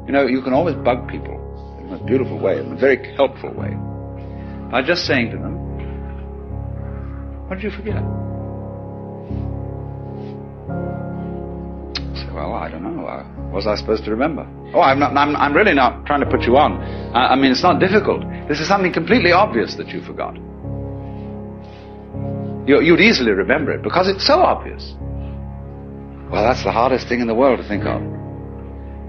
You know, you can always bug people in a beautiful way, in a very helpful way, by just saying to them, what did you forget? Say, well, I don't know. What was I supposed to remember? Oh, I'm really not trying to put you on. I mean, it's not difficult. This is something completely obvious that you forgot. You'd easily remember it because it's so obvious. Well, that's the hardest thing in the world to think of.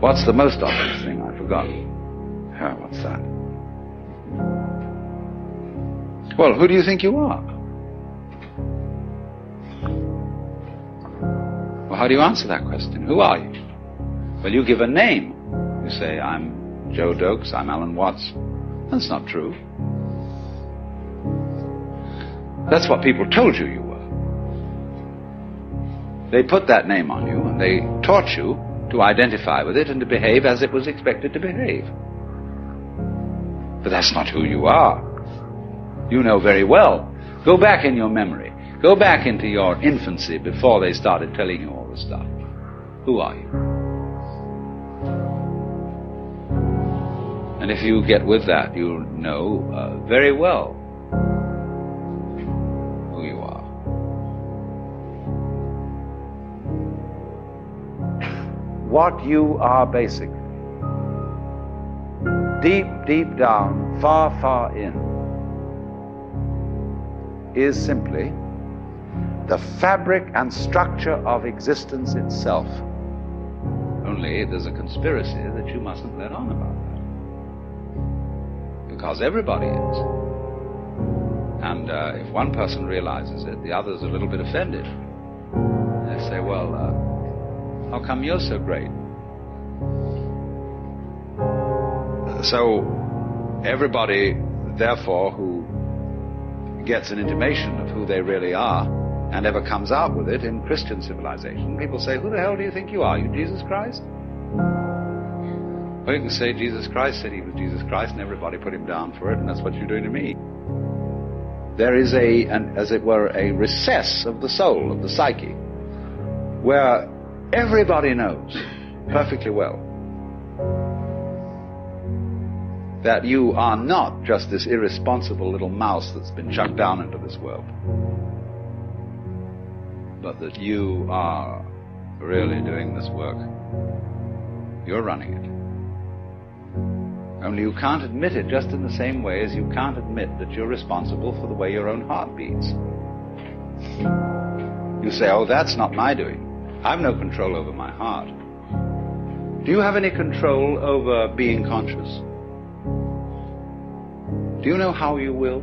What's the most obvious thing I forgot? Oh, what's that? Well, who do you think you are? Well, how do you answer that question? Who are you? Well, you give a name. You say, I'm Joe Dokes, I'm Alan Watts. That's not true. That's what people told you you were. They put that name on you, and they taught you to identify with it and to behave as it was expected to behave. But that's not who you are. You know very well. Go back in your memory. Go back into your infancy before they started telling you all this stuff. Who are you? And if you get with that, you'll know very well who you are. What you are basically, deep, deep down, far, far in, is simply the fabric and structure of existence itself. Only there's a conspiracy that you mustn't let on about that. Because everybody is. And if one person realizes it, the other's a little bit offended. They say, well, how come you're so great? So everybody, therefore, who gets an intimation of who they really are and ever comes out with it in Christian civilization, people say, who the hell do you think you are? You Jesus Christ? Well, you can say Jesus Christ said he was Jesus Christ and everybody put him down for it, and that's what you're doing to me. There is as it were, a recess of the soul, of the psyche, where everybody knows perfectly well that you are not just this irresponsible little mouse that's been chucked down into this world, but that you are really doing this work. You're running it. Only you can't admit it just in the same way as you can't admit that you're responsible for the way your own heart beats. You say, oh, that's not my doing. I've no control over my heart. Do you have any control over being conscious? Do you know how you will?